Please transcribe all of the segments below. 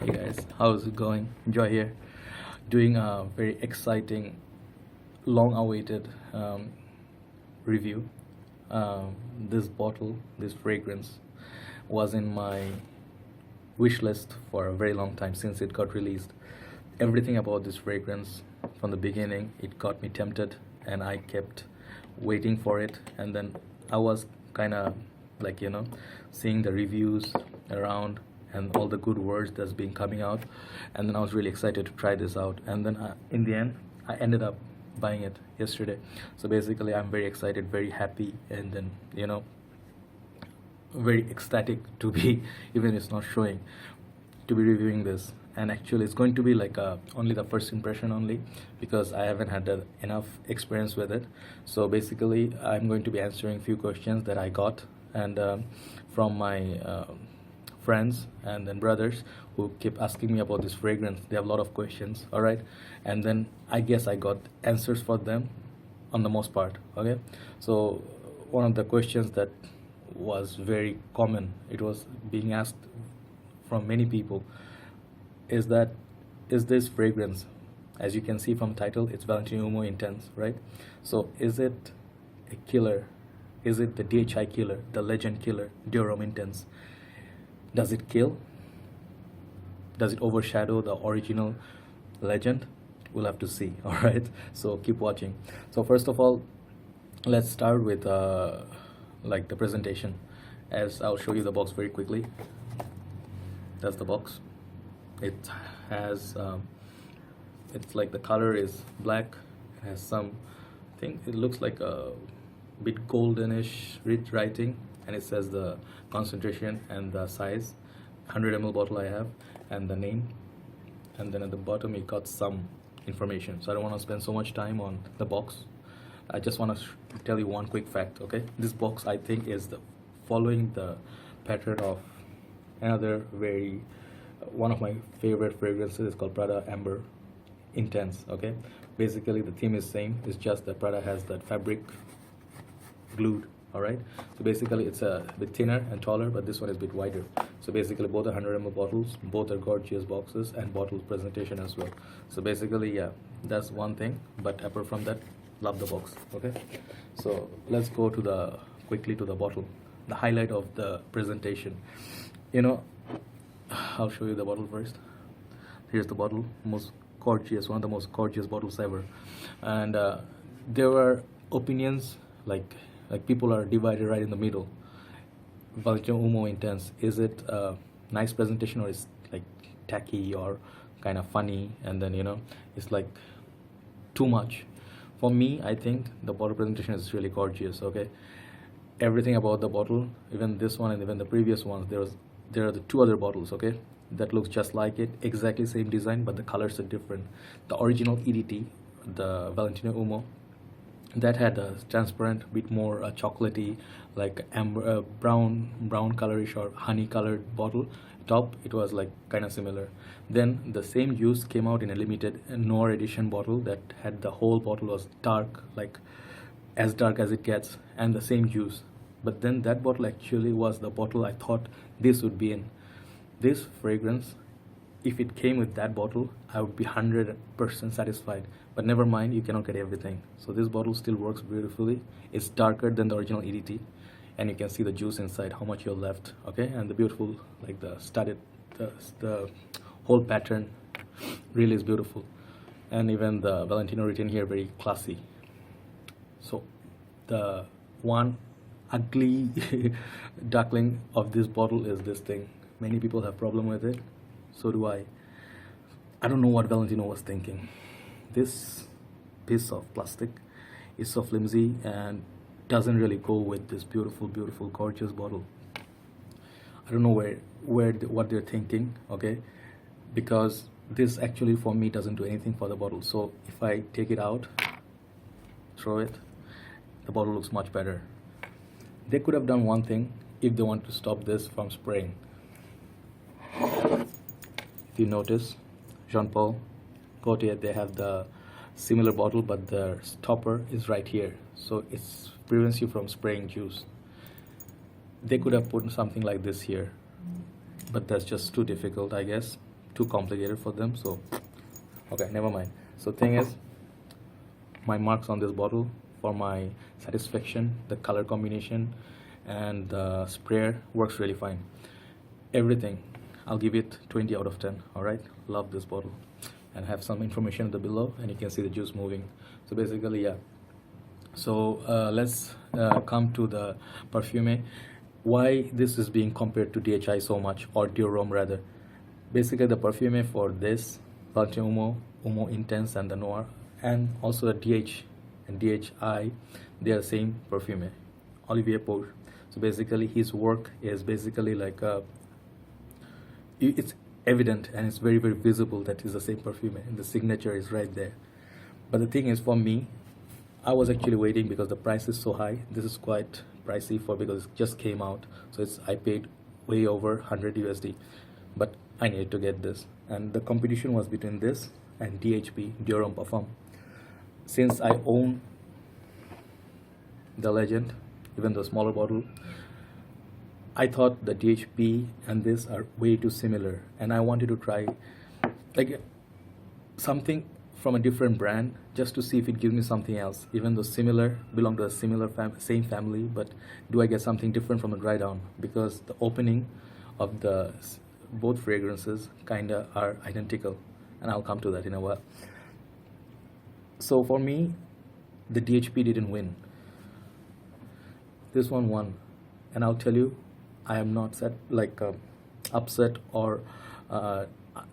Hey guys, how's it going? Enjoy here. Doing a very exciting, long-awaited review. This bottle, this fragrance, was in my wish list for a very long time since it got released. Everything about this fragrance from the beginning, it got me tempted, and I kept waiting for it. And then I was kind of like, seeing the reviews around and all the good words that's been coming out, and then I was really excited to try this out. And then in the end, I ended up buying it yesterday. So basically, I'm very excited, very happy, and then very ecstatic to be even it's not showing, to be reviewing this. And actually it's going to be like only the first impression only, because I haven't had enough experience with it. So basically I'm going to be answering few questions that I got, and from my friends and then brothers who keep asking me about this fragrance. They have a lot of questions, all right, and then I guess I got answers for them on the most part. Okay, so one of the questions that was very common, it was being asked from many people, is this fragrance, as you can see from title, it's Valentino Uomo Intense, right? So is it a killer? Is it the DHI killer, the legend killer, Dior Intense? Does it kill? Does it overshadow the original legend? We'll have to see. All right, so keep watching. So first of all, let's start with like the presentation, as I'll show you the box very quickly. That's the box. It has it's like the color is black. It has some, I think it looks like a bit goldenish writing, and it says the concentration and the size, 100 ml bottle I have, and the name. And then at the bottom it got some information, so I don't want to spend so much time on the box. I just want to tell you one quick fact. Okay, this box I think is following the pattern of another very one of my favorite fragrances. Is called Prada Amber Intense. Okay, basically the theme is same, it's just that Prada has that fabric glued. All right, so basically it's a bit thinner and taller, but this one is a bit wider. So basically both are 100 ml bottles, both are gorgeous boxes, and bottle presentation as well. So basically, yeah, that's one thing, but apart from that, love the box. Okay, so let's go to quickly to the bottle, the highlight of the presentation. I'll show you the bottle first. Here's the bottle, most gorgeous, one of the most gorgeous bottles ever. And there were opinions, like people are divided right in the middle. Valentino Uomo Intense, is it a nice presentation, or is like tacky or kind of funny, and then it's like too much? For me, I think the bottle presentation is really gorgeous. Okay, everything about the bottle, even this one and even the previous ones, there are the two other bottles, okay, that looks just like it, exactly same design, but the colors are different. The original EDT, the Valentino Uomo, that had a transparent, bit more chocolatey, like amber, brown colorish or honey colored bottle top. It was like kind of similar. Then the same juice came out in a limited Noir edition bottle that had the whole bottle was dark, like as dark as it gets, and the same juice. But then that bottle actually was the bottle I thought this would be in. This fragrance, if it came with that bottle, I would be 100% satisfied. But never mind, you cannot get everything. So this bottle still works beautifully. It's darker than the original EDT, and you can see the juice inside, how much you're left. Okay, and the beautiful, like the studded, the whole pattern really is beautiful. And even the Valentino written here, very classy. So the one ugly duckling of this bottle is this thing. Many people have problem with it, so do I. I don't know what Valentino was thinking. This piece of plastic is so flimsy and doesn't really go with this beautiful gorgeous bottle. I don't know what they're thinking. Okay, because this actually for me doesn't do anything for the bottle. So if I take it out, throw it, the bottle looks much better. They could have done one thing if they want to stop this from spraying. If you notice, Jean Paul Gaultier, they have the similar bottle, but the stopper is right here, so it prevents you from spraying juice. They could have put something like this here, but that's just too difficult, I guess. too complicated for them. So okay, never mind. So thing is, my marks on this bottle for my satisfaction, the color combination and the sprayer works really fine. Everything, I'll give it 20 out of 10. All right, love this bottle, and have some information at the below, and you can see the juice moving. So basically, yeah. So let's come to the perfume. Why this is being compared to DHI so much, or Dior rather. Basically, the perfume for this Valentino Uomo, Uomo Intense, and the Noir, and also the DH and DHI, they are the same perfume, Olivier Poge. So basically, his work is basically like it's evident and it's very visible that it's the same perfume, and the signature is right there. But the thing is, for me, I was actually waiting because the price is so high. This is quite pricey for, because it just came out, so I paid way over 100 USD, but I needed to get this, and the competition was between this and DHP, Dior Parfum. Since I own the Legend, even the smaller bottle, I thought the DHP and this are way too similar, and I wanted to try like something from a different brand just to see if it gives me something else, even though similar, belong to a similar same family, but do I get something different from a dry down, because the opening of the both fragrances kinda are identical, and I'll come to that in a while. So for me, the DHP didn't win. This one won, and I'll tell you, I am not upset or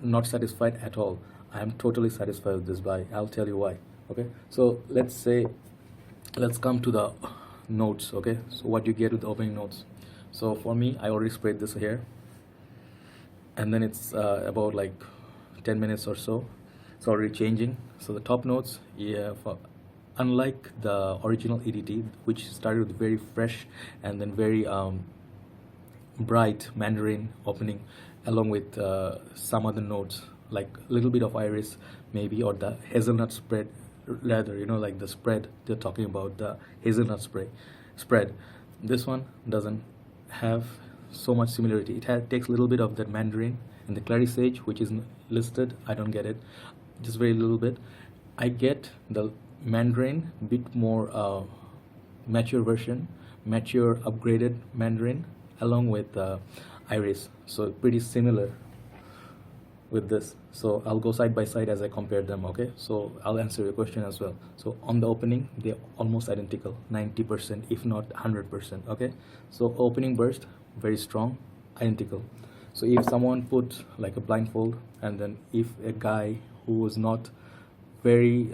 not satisfied at all. I am totally satisfied with this buy. I'll tell you why. Okay, so let's come to the notes. Okay, so what you get with the opening notes. So for me, I already sprayed this here, and then it's about like 10 minutes or so. It's already changing. So the top notes, yeah, unlike the original EDT, which started with very fresh and then very bright mandarin opening, along with some other notes like a little bit of iris maybe, or the hazelnut spread, rather, like the spread they're talking about, the hazelnut spread. This one doesn't have so much similarity. It takes a little bit of that mandarin, and the clary sage, which is listed, I don't get it, just very little bit. I get the mandarin bit more mature version, mature upgraded mandarin, along with iris, so pretty similar with this. So I'll go side by side as I compare them. Okay, so I'll answer your question as well. So on the opening, they're almost identical, 90% if not 100%. Okay, so opening burst, very strong, identical. So if someone put like a blindfold, and then if a guy who was not very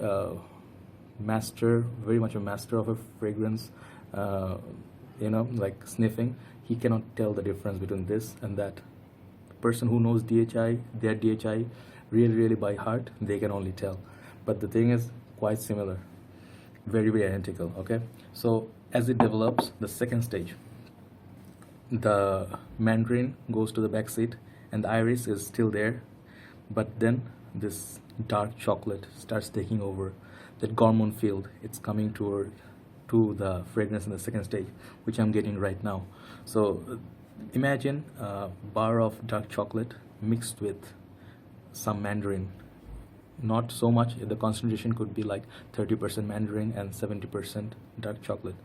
much a master of a fragrance, like sniffing, he cannot tell the difference between this and that. Person who knows their DHI really by heart, they can only tell. But the thing is quite similar, very identical. Okay, so as it develops, the second stage, the mandarin goes to the back seat and the iris is still there, but then this dark chocolate starts taking over. That gourmand field, it's coming to the fragrance in the second stage, which I'm getting right now. So imagine a bar of dark chocolate mixed with some mandarin. Not so much, the concentration could be like 30% mandarin and 70% dark chocolate.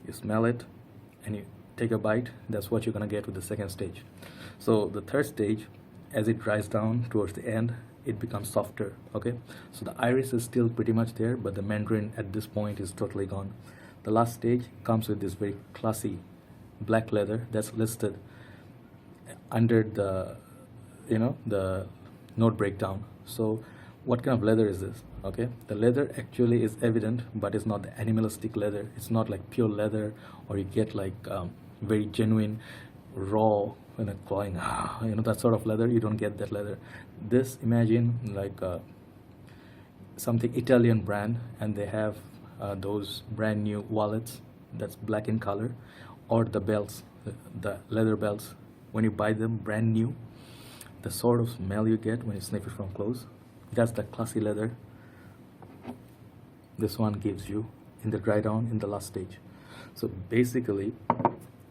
You smell it and you take a bite. That's what you're gonna get with the second stage. So the third stage, as it dries down towards the end, it becomes softer. Okay, so the iris is still pretty much there, but the mandarin at this point is totally gone. The last stage comes with this very classy black leather that's listed under the the note breakdown. So what kind of leather is this? Okay, the leather actually is evident, but it's not the animalistic leather. It's not like pure leather, or you get like very genuine raw clawing, that sort of leather. You don't get that leather. This, imagine like something Italian brand, and they have those brand new wallets that's black in color, or the belts, the leather belts, when you buy them brand new, the sort of smell you get when you sniff it from close, that's the classy leather this one gives you in the dry down in the last stage. So basically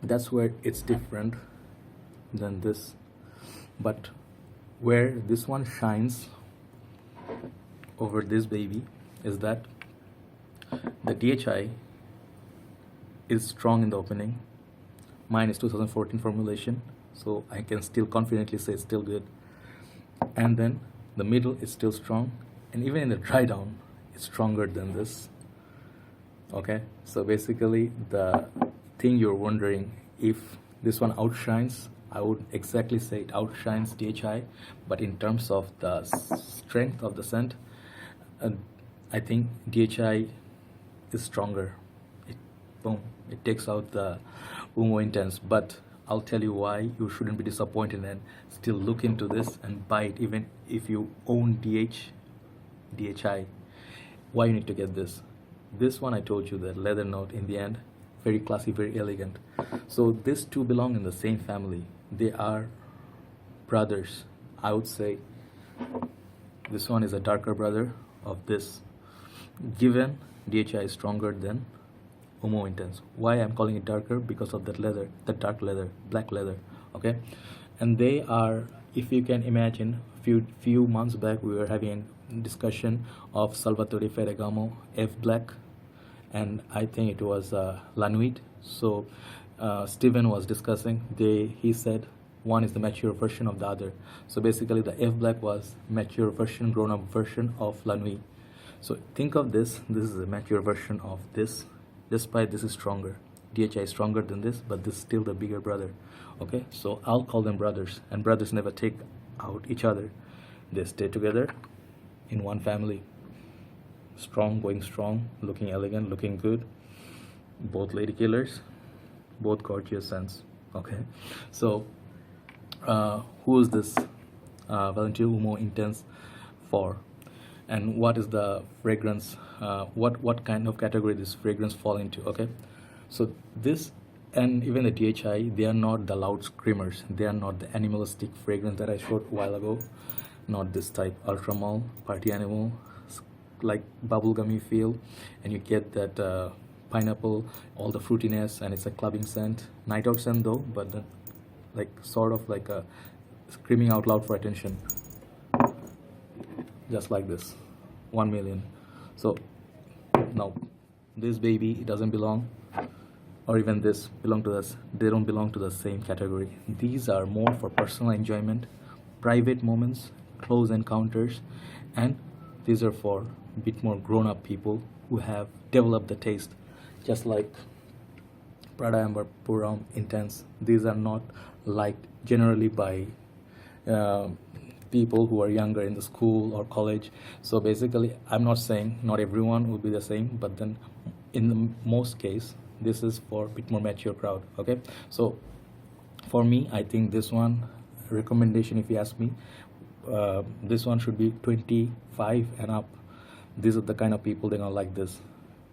that's where it's different than this. But Where this one shines over this baby is that the DHI is strong in the opening. Mine is 2014 formulation, so I can still confidently say it's still good. And then the middle is still strong, and even in the dry down, it's stronger than this. Okay, so basically the thing you're wondering if this one outshines, I would exactly say it outshines DHI, but in terms of the strength of the scent, I think DHI is stronger. Boom, it takes out the Uomo Intense. But I'll tell you why you shouldn't be disappointed and still look into this and buy it, even if you own DHI. Why you need to get this? This one I told you, the leather note in the end, very classy, very elegant. So these two belong in the same family. They are brothers. I would say this one is a darker brother of this. Given DHI is stronger than Uomo Intense. Why I'm calling it darker? Because of that leather, the dark leather, black leather. Okay, and they are, if you can imagine, few months back we were having a discussion of Salvatore Ferragamo F Black, and I think it was La Nuit. So Steven was discussing. He said one is the mature version of the other. So basically the F Black was mature version, grown up version of La Nuit. So think of this. This is a mature version of this. Despite this is stronger, DHI is stronger than this, but this is still the bigger brother. Okay, so I'll call them brothers, and brothers never take out each other. They stay together in one family. Strong, going strong, looking elegant, looking good. Both lady killers, both gorgeous scents. Okay, so who is this Valentino Uomo Intense for? And what is the fragrance, what kind of category this fragrance fall into? Okay, so this and even the DHI, they are not the loud screamers, they are not the animalistic fragrance that I showed a while ago, not this type ultra mall party animal like bubblegummy feel, and you get that pineapple, all the fruitiness, and it's a clubbing scent, night out scent though, but then like sort of like a screaming out loud for attention, just like this. 1 million. So now this baby, it doesn't belong, or even this belong to us. They don't belong to the same category. These are more for personal enjoyment, private moments, close encounters, and these are for a bit more grown-up people who have developed the taste, just like Prada Amber Puram Intense. These are not liked generally by people who are younger in the school or college. So basically, I'm not saying not everyone will be the same, but then in the most case, this is for a bit more mature crowd. Okay, so for me, I think this one recommendation, if you ask me, this one should be 25 and up. These are the kind of people they're gonna like this.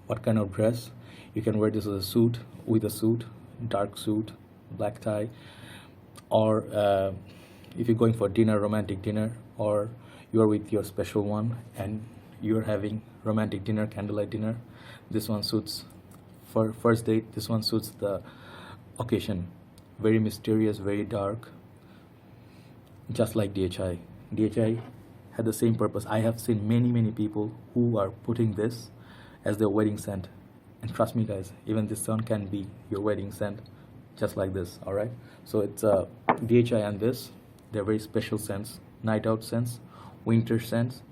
What kind of dress? You can wear this as a suit, with a suit, dark suit, black tie, or if you're going for dinner, romantic dinner, or you're with your special one and you're having romantic dinner, candlelight dinner, this one suits. For first date, this one suits the occasion. Very mysterious, very dark, just like DHI. DHI had the same purpose. I have seen many people who are putting this as their wedding scent, and trust me guys, even this one can be your wedding scent, just like this. All right, so it's DHI and this, they're very special scents, night out scents, winter scents,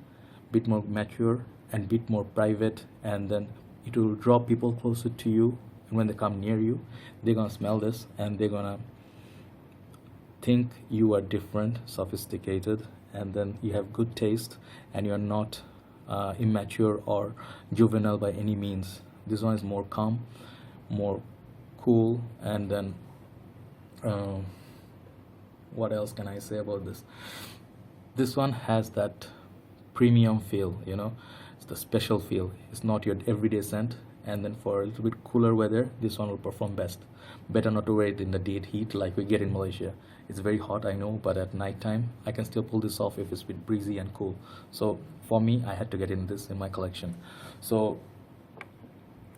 bit more mature and bit more private, and then it will draw people closer to you, and when they come near you, they're gonna smell this and they're gonna think you are different, sophisticated, and then you have good taste and you're not immature or juvenile by any means. This one is more calm, more cool, and then what else can I say about this? This one has that premium feel, you know, it's the special feel. It's not your everyday scent, and then for a little bit cooler weather, this one will perform best. Better not to wear it in the dead heat like we get in Malaysia. It's very hot, I know, but at night time I can still pull this off if it's a bit breezy and cool. So for me, I had to get in this in my collection. So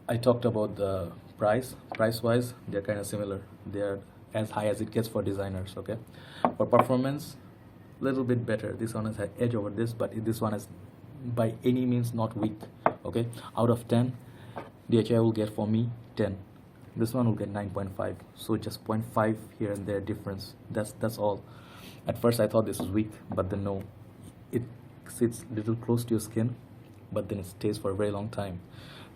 I talked about the price wise, they're kind of similar. They're as high as it gets for designers. Okay, for performance, little bit better. This one has an edge over this, but this one is by any means not weak. Okay, out of 10, DHI will get for me 10. This one will get 9.5. So just 0.5 here and there difference. That's all. At first I thought this was weak, but then no, it sits little close to your skin, but then it stays for a very long time.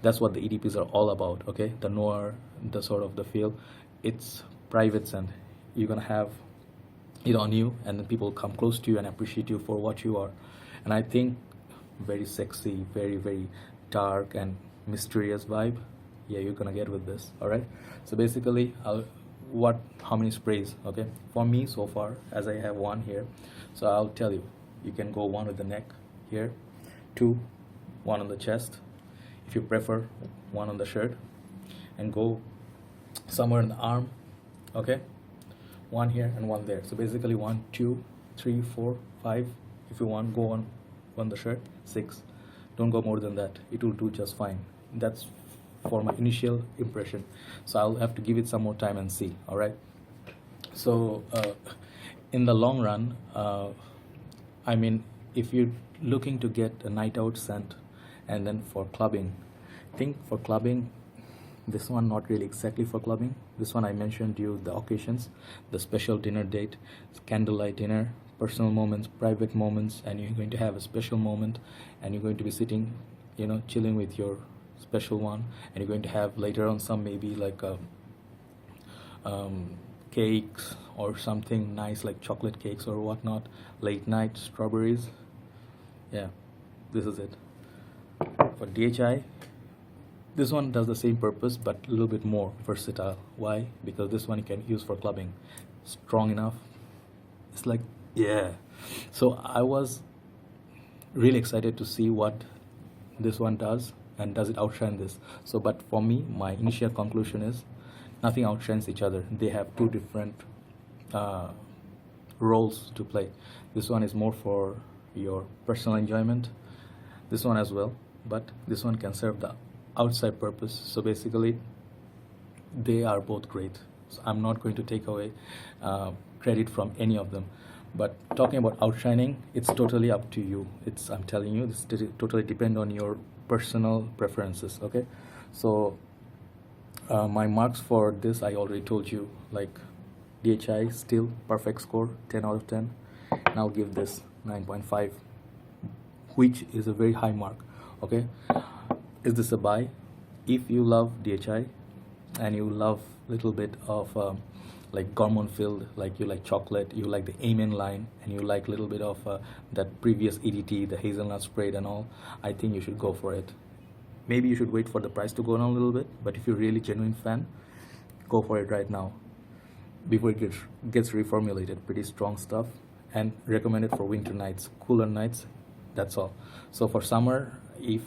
That's what the EDPs are all about. Okay, the noir, the sort of the feel, it's private scent. You're gonna have it on you, and then people come close to you and appreciate you for what you are. And I think very sexy, very dark and mysterious vibe, yeah, you're gonna get with this. All right, so basically how many sprays? Okay, for me so far, as I have one here, so I'll tell you, you can go one with the neck here, two, one on the chest, if you prefer, one on the shirt, and go somewhere in the arm. Okay, one here and one there. So basically 1, 2, 3, 4, 5. If you want, go on the shirt, 6. Don't go more than that. It will do just fine. That's for my initial impression. So I'll have to give it some more time and see. All right. So in the long run, I mean, if you're looking to get a night out scent, and then for clubbing, think for clubbing, this one not really exactly for clubbing. This one I mentioned you the occasions, the special dinner date, candlelight dinner, personal moments, private moments, and you're going to have a special moment, and you're going to be sitting, you know, chilling with your special one, and you're going to have later on some maybe like cakes or something nice like chocolate cakes or whatnot, late night strawberries. Yeah, this is it. For DHI, this one does the same purpose but a little bit more versatile. Why? Because this one you can use for clubbing. Strong enough. It's like, yeah. So I was really excited to see what this one does, and does it outshine this. So but for me, my initial conclusion is nothing outshines each other. They have two different roles to play. This one is more for your personal enjoyment, this one as well, but this one can serve the outside purpose. So basically they are both great. So I'm not going to take away credit from any of them, but talking about outshining, it's totally up to you. I'm telling you, this totally depend on your personal preferences. Okay, so my marks for this I already told you, like DHI still perfect score, 10 out of 10, and I'll give this 9.5, which is a very high mark. Okay, is this a buy? If you love DHI and you love little bit of like gourmand filled, like you like chocolate, you like the Amen line, and you like little bit of that previous EDT, the hazelnut sprayed and all, I think you should go for it. Maybe you should wait for the price to go down a little bit, but if you're really genuine fan, go for it right now before it gets reformulated. Pretty strong stuff, and recommended for winter nights, cooler nights. That's all. So for summer, if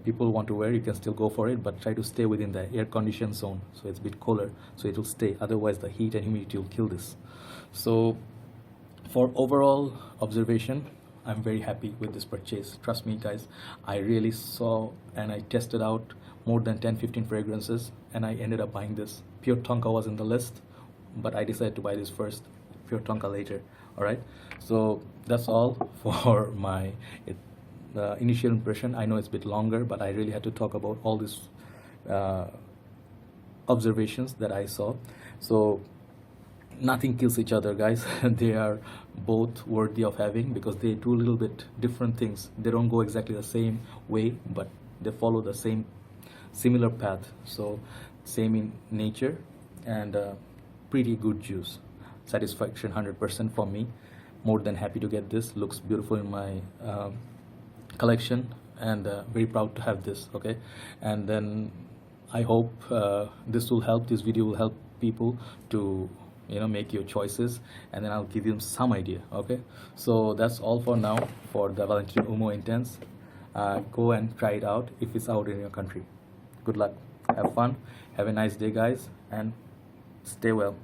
people want to wear, you can still go for it, but try to stay within the air conditioned zone, so it's a bit cooler, so it will stay. Otherwise the heat and humidity will kill this. So for overall observation, I'm very happy with this purchase. Trust me guys, I really saw and I tested out more than 10-15 fragrances, and I ended up buying this. Pure Tonka was in the list, but I decided to buy this first, Pure Tonka later. All right, so that's all for my initial impression. I know it's a bit longer, but I really had to talk about all these observations that I saw. So nothing kills each other, guys. They are both worthy of having, because they do a little bit different things. They don't go exactly the same way, but they follow the same similar path. So same in nature, and pretty good juice. Satisfaction 100% for me. More than happy to get this. Looks beautiful in my collection, and very proud to have this. Okay, and then I hope this video will help people to make your choices, and then I'll give you some idea. Okay, so that's all for now for the Valentino Uomo Intense. Go and try it out if it's out in your country. Good luck, have fun, have a nice day guys, and stay well.